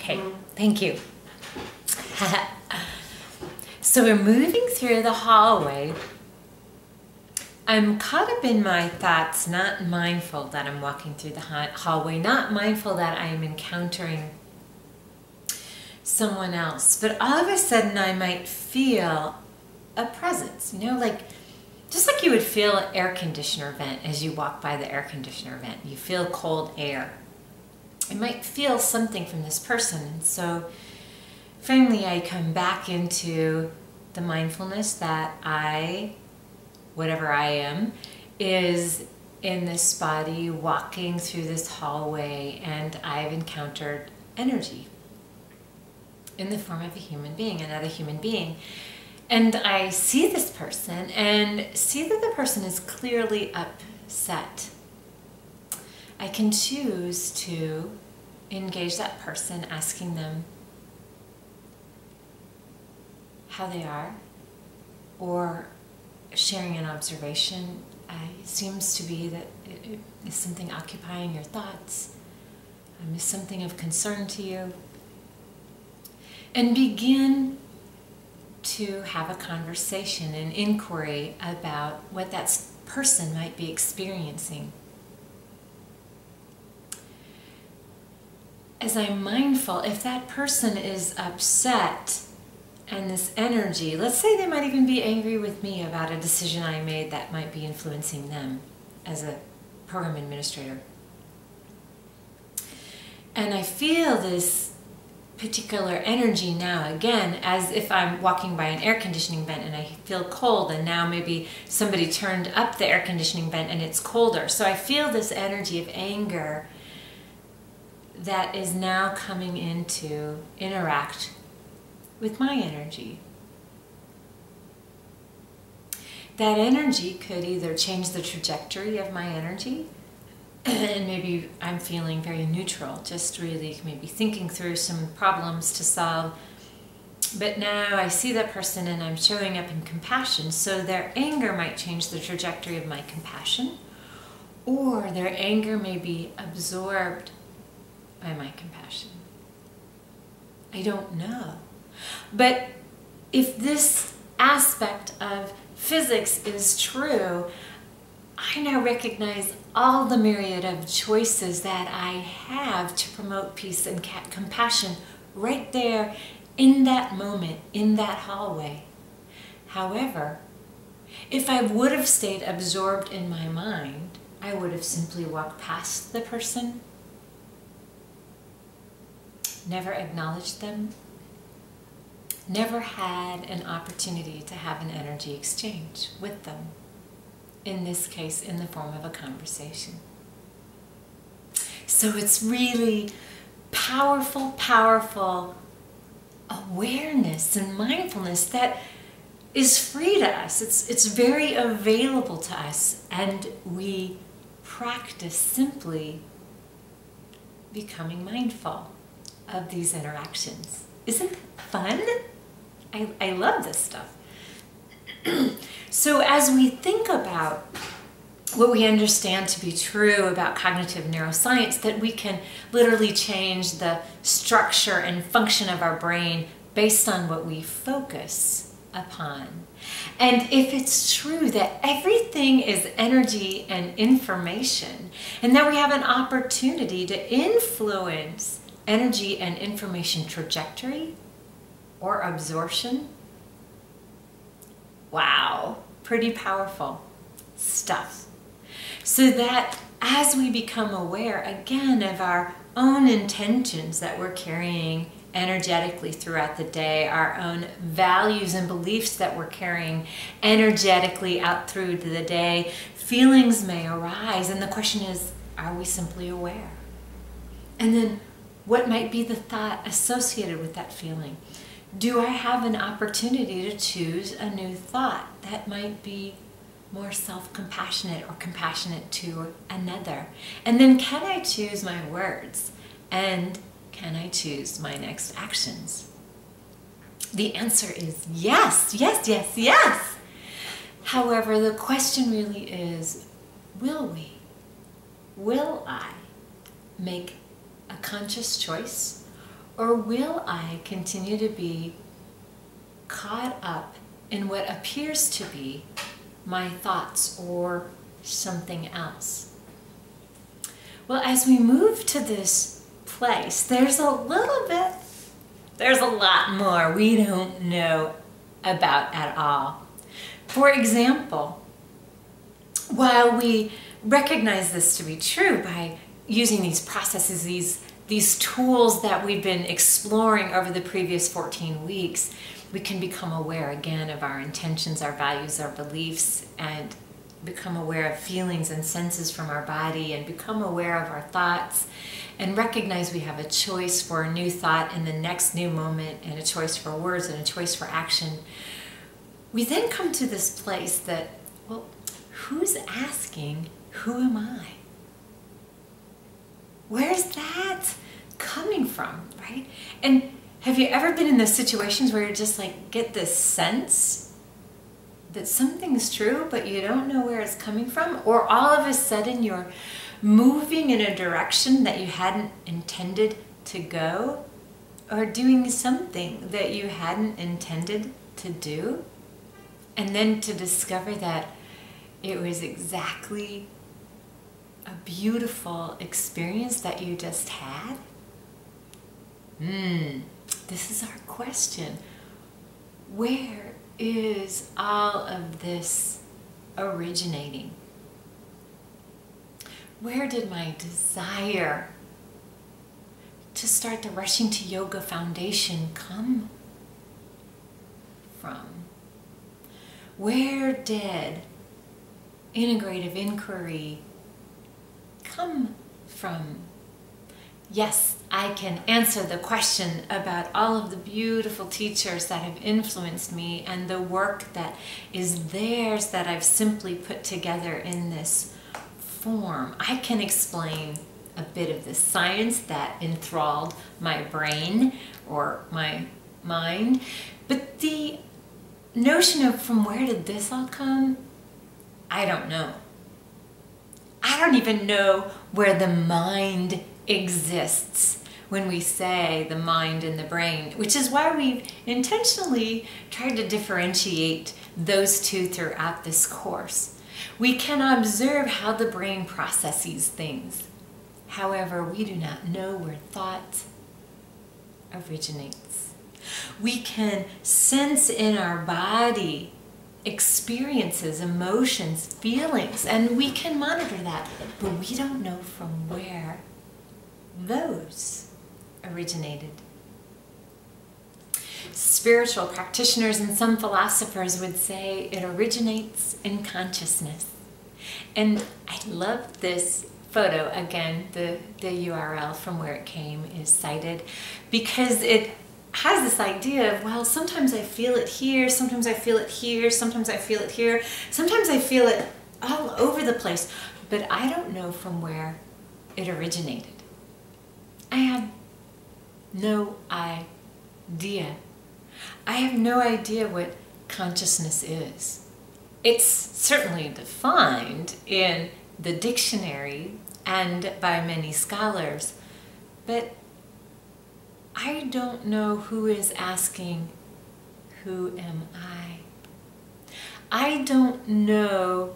Okay, thank you. So we're moving through the hallway. I'm caught up in my thoughts, not mindful that I'm walking through the hallway, not mindful that I am encountering someone else, but all of a sudden I might feel a presence, like just like you would feel an air conditioner vent as you walk by the air conditioner vent. You feel cold air. I might feel something from this person, and so finally I come back into the mindfulness that whatever I am, is in this body walking through this hallway, and I've encountered energy in the form of a human being, another human being. And I see this person and see that the person is clearly upset. I can choose to engage that person, asking them how they are, or sharing an observation. It seems to be that it is something occupying your thoughts, is something of concern to you, and begin to have a conversation, an inquiry about what that person might be experiencing. As I'm mindful, if that person is upset and this energy, let's say they might even be angry with me about a decision I made that might be influencing them as a program administrator. And I feel this particular energy now, again, as if I'm walking by an air conditioning vent and I feel cold, and now maybe somebody turned up the air conditioning vent and it's colder. So I feel this energy of anger that is now coming in to interact with my energy. That energy could either change the trajectory of my energy, and maybe I'm feeling very neutral, just really maybe thinking through some problems to solve. But now I see that person and I'm showing up in compassion, so their anger might change the trajectory of my compassion, or their anger may be absorbed by my compassion. I don't know. But if this aspect of physics is true, I now recognize all the myriad of choices that I have to promote peace and compassion right there in that moment, in that hallway. However, if I would have stayed absorbed in my mind, I would have simply walked past the person, never acknowledged them, never had an opportunity to have an energy exchange with them. In this case, in the form of a conversation. So it's really powerful, powerful awareness and mindfulness that is free to us. It's very available to us, and we practice simply becoming mindful of these interactions. Isn't that fun? I love this stuff. So as we think about what we understand to be true about cognitive neuroscience, that we can literally change the structure and function of our brain based on what we focus upon. And if it's true that everything is energy and information, and that we have an opportunity to influence energy and information trajectory or absorption, wow, pretty powerful stuff. So that as we become aware again of our own intentions that we're carrying energetically throughout the day, our own values and beliefs that we're carrying energetically out through the day, feelings may arise, and the question is, are we simply aware? And then what might be the thought associated with that feeling? Do I have an opportunity to choose a new thought that might be more self-compassionate or compassionate to another? And then can I choose my words? And can I choose my next actions? The answer is yes, yes, yes, yes. However, the question really is, will I make a conscious choice, Or will I continue to be caught up in what appears to be my thoughts or something else? Well, as we move to this place, there's a lot more we don't know about at all. For example, while we recognize this to be true by using these processes, these tools that we've been exploring over the previous 14 weeks, we can become aware again of our intentions, our values, our beliefs, and become aware of feelings and senses from our body, and become aware of our thoughts, and recognize we have a choice for a new thought in the next new moment, and a choice for words and a choice for action. We then come to this place that, well, who's asking, who am I? Where's that coming from, right? And have you ever been in those situations where you just like get this sense that something's true, but you don't know where it's coming from? Or all of a sudden you're moving in a direction that you hadn't intended to go, or doing something that you hadn't intended to do, and then to discover that it was exactly a beautiful experience that you just had? This is our question. Where is all of this originating? Where did my desire to start the Rushing to Yoga Foundation come from? Where did integrative inquiry come from? Yes, I can answer the question about all of the beautiful teachers that have influenced me and the work that is theirs that I've simply put together in this form. I can explain a bit of the science that enthralled my brain or my mind, but the notion of from where did this all come, I don't know. I don't even know where the mind exists when we say the mind and the brain, which is why we've intentionally tried to differentiate those two throughout this course. We can observe how the brain processes things. However, we do not know where thought originates. We can sense in our body experiences, emotions, feelings, and we can monitor that, but we don't know from where those originated. Spiritual practitioners and some philosophers would say it originates in consciousness. And I love this photo. Again, the URL from where it came is cited because it has this idea of, well, sometimes I feel it here, sometimes I feel it here, sometimes I feel it here, sometimes I feel it all over the place, but I don't know from where it originated. I have no idea. I have no idea what consciousness is. It's certainly defined in the dictionary and by many scholars, but I don't know who is asking, who am I? I don't know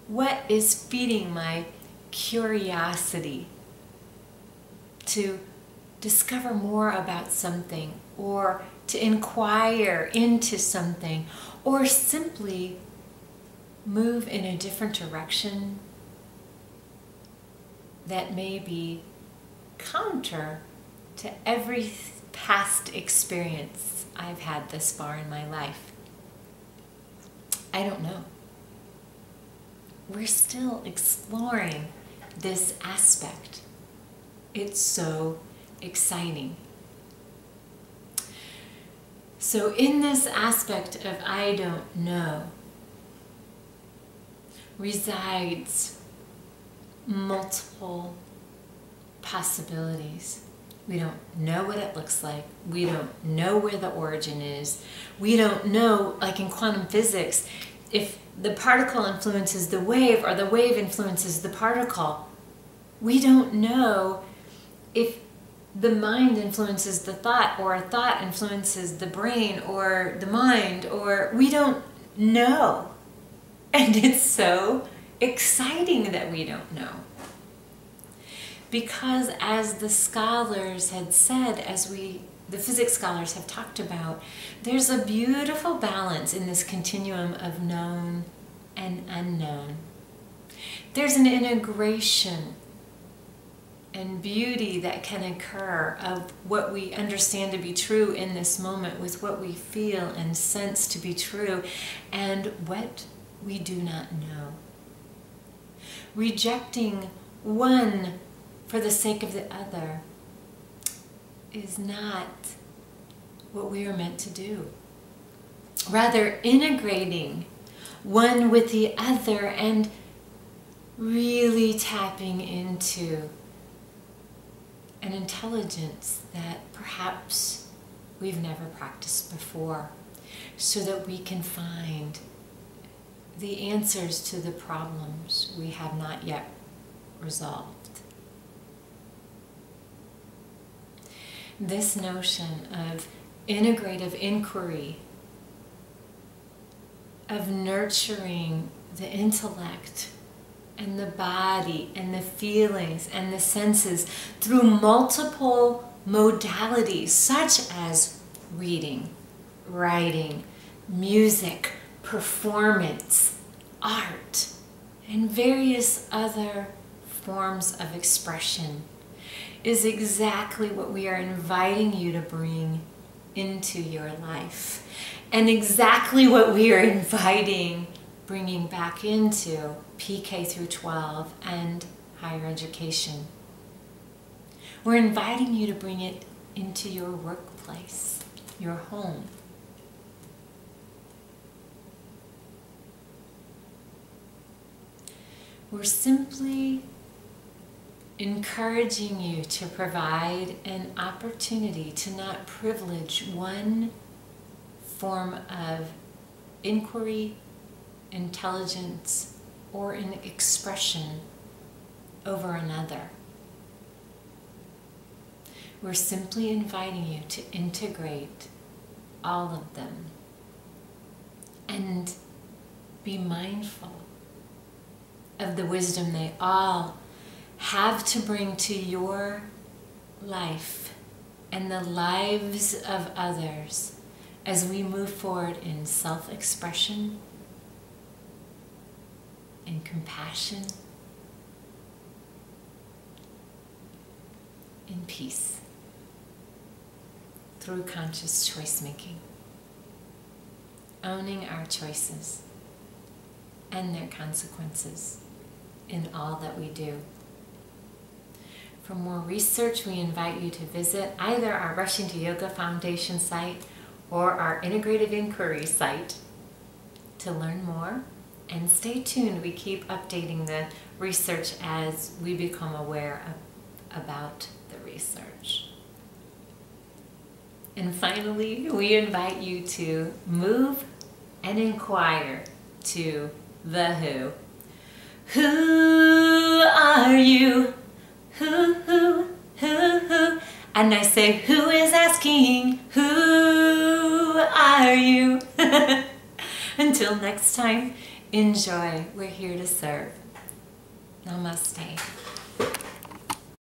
what is feeding my curiosity to discover more about something, or to inquire into something, or simply move in a different direction that may be counter to every past experience I've had this far in my life. I don't know. We're still exploring this aspect. It's so exciting. So in this aspect of I don't know resides multiple possibilities. We don't know what it looks like. We don't know where the origin is. We don't know, like in quantum physics, if the particle influences the wave or the wave influences the particle. We don't know if the mind influences the thought, or a thought influences the brain or the mind, or we don't know. And it's so exciting that we don't know. Because as the scholars had said, the physics scholars have talked about, there's a beautiful balance in this continuum of known and unknown. There's an integration and beauty that can occur of what we understand to be true in this moment with what we feel and sense to be true and what we do not know. Rejecting one for the sake of the other is not what we are meant to do. Rather, integrating one with the other and really tapping into an intelligence that perhaps we've never practiced before, so that we can find the answers to the problems we have not yet resolved. This notion of integrative inquiry, of nurturing the intellect and the body and the feelings and the senses through multiple modalities such as reading, writing, music, performance, art, and various other forms of expression is exactly what we are inviting you to bring into your life, and exactly what we are bringing back into PK through 12 and higher education. We're inviting you to bring it into your workplace, your home. We're simply encouraging you to provide an opportunity to not privilege one form of inquiry, intelligence, or an expression over another. We're simply inviting you to integrate all of them and be mindful of the wisdom they all have to bring to your life and the lives of others as we move forward in self-expression, in compassion, in peace, through conscious choice making, owning our choices and their consequences in all that we do. For more research, we invite you to visit either our Rushing to Yoga Foundation site or our Integrative Inquiry site to learn more. And stay tuned, we keep updating the research as we become aware about the research. And finally, we invite you to move and inquire to the who. Who are you? Who? And I say, who is asking, who are you? Until next time, enjoy. We're here to serve. Namaste.